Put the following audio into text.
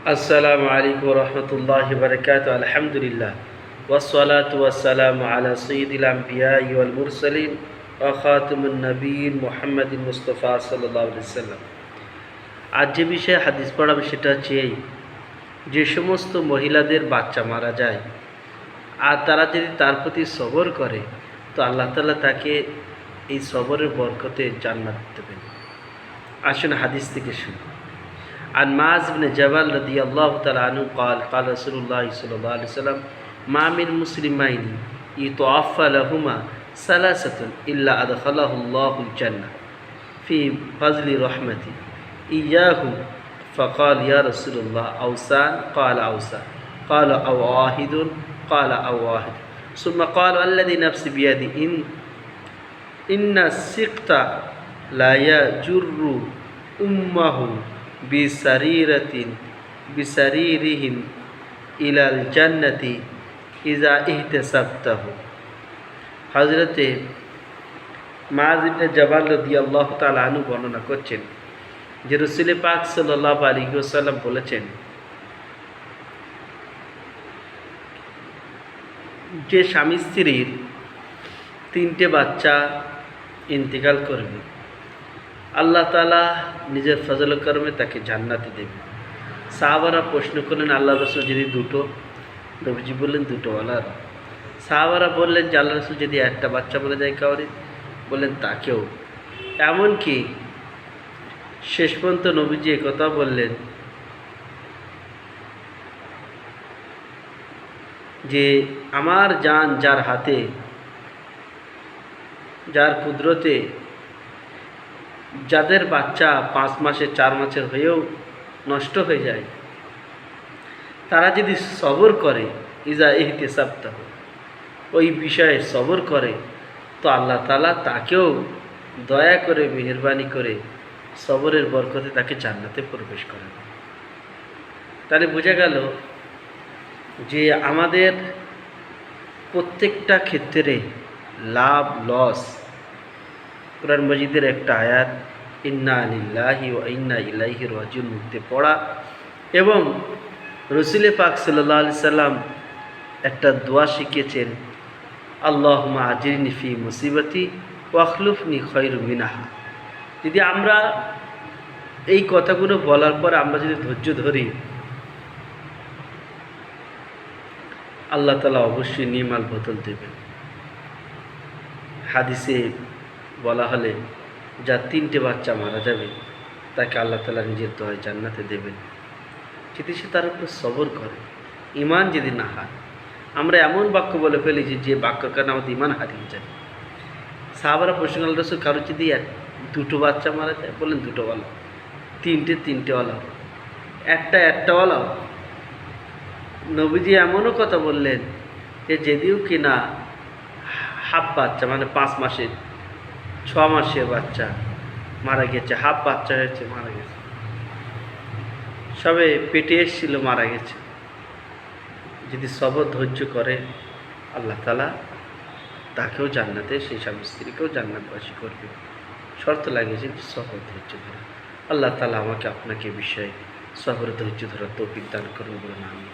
আসসালামু আলাইকুম রহমতুল্লাহি বারাকাতু। আলহামদুলিল্লাহ ওয়াসসালাতু ওয়াসসালামু আলা সাইয়্যিদিল আমবিয়াই ওয়াল মুরসালিন ওয়া খাতামুন নবিয়্যিন মুহাম্মাদিন মুস্তাফা সাল্লাল্লাহু আলাইহি ওয়াসাল্লাম। আজ যে বিষয়ে হাদিস পড়াবে সেটা হচ্ছে এই, যে সমস্ত মহিলাদের বাচ্চা মারা যায় আর তারা যদি তার প্রতি সবর করে তো আল্লাহ তাআলা তাকে এই সবরের বরকতে জান্নাত দেবেন। আসুন হাদিস থেকে শুনি। عن معاذ بن جبل رضي الله تعالى عنه قال قال رسول الله صلى الله عليه وسلم ما من مسلمين يتوفى لهما ثلاثة إلا أدخله الله الجنة في فضل رحمته إياهم فقال يا رسول الله أوسان قال أوسان قال أو واحد قال أو واحد ثم قال الذي نفسي بيدي إن السقط لا يجر أمه বিসারিরিহিম ইলাল জান্নাতি ইজা ইহতাসাবতাহু। হযরতে মুআয ইবনে জাবাল রাদিয়াল্লাহু তাআলা আনহু বর্ণনা করছেন যে রাসূল পাক সাল্লাল্লাহু আলাইহি ওয়াসাল্লাম বলেছেন, যে স্বামী স্ত্রীর তিনটে বাচ্চা ইন্তেকাল করবে আল্লাহ তাআলা নিজের ফজল করমে তাকে জান্নাতে দেবে। সাহাবারা প্রশ্ন করলেন, আল্লাহ রাসূল যদি দুটো? নবীজি বললেন দুটোওয়ালা। সাহাবারা বললেন যে আল্লাহ রাসূল যদি একটা বাচ্চা বলে যায় কাউরে? বললেন তাকেও। এমনকি শেষ পর্যন্ত নবীজি একথা বললেন যে আমার জান যার হাতে, যার কুদরতে, যাদের বাচ্চা 5 মাসের 4 মাসের হয়েও নষ্ট হয়ে যায়, তারা যদি সবর করে, ইজা ইহতিসাবতাহ, ওই বিষয়ে সবর করে, তো আল্লাহ তাআলা তাকেও দয়া করে মেহেরবানি করে সবরের বরকতে তাকে জান্নাতে প্রবেশ করেন। তাহলে বোঝা গেল যে আমাদের প্রত্যেকটা ক্ষেত্রে লাভ লস, কুরআন মজিদের একটা আয়াত ইন্না লিল্লাহি ওয়া ইন্না ইলাইহি রাজিউন মুক্তি পড়া, এবং রাসূল পাক সাল্লাল্লাহু আলাইহি সাল্লাম একটা দোয়া শিখিয়েছেন, আল্লাহুম্মা আজিরনি ফি মুসিবতি ওয়া আখলুফনি খায়রুম মিনহা। যদি আমরা এই কথাগুলো বলার পর আমরা যদি ধৈর্য ধরি, আল্লাহ তাআলা অবশ্যই নিমাল বদল দেবেন। হাদিসে বলা হলে যার 3টে বাচ্চা মারা যাবে তাকে আল্লাহ তাআলা নিজের দয়ায় জান্নাতে দেবেন, যদি সে তার উপর সবর করে, ঈমান যদি না হারায়। আমরা এমন বাক্য বলে ফেলি যে বাক্যের কারণে আমাদের ঈমান হারিয়ে যায়। সাহাবারা প্রশ্ন করলেন, রাসূল কারো যদি দুটো বাচ্চা মারা যায়? বললেন দুটোওয়ালা। তিনটেওয়ালা, একটাওয়ালা। নবীজি এমনও কথা বললেন যে যদিও কিনা হাফ বাচ্চা, মানে 5 মাসের 6 মাসের বাচ্চা মারা গেছে, হাফ বাচ্চা হয়েছে মারা গেছে, সবে পেটে এসেছিল মারা গেছে, যদি সবর ধৈর্য করে আল্লাহ তাআলা তাকেও জান্নাতে, সেই স্বামী স্ত্রীকেও জান্নাতবাসী করবে। শর্ত লাগিয়েছে যে সবর ধৈর্য ধরা। আল্লাহ তাআলা আমাকে আপনাকে বিষয়ে সবর ধৈর্য ধরার তৌফিক দান করুন বলুন আমিন।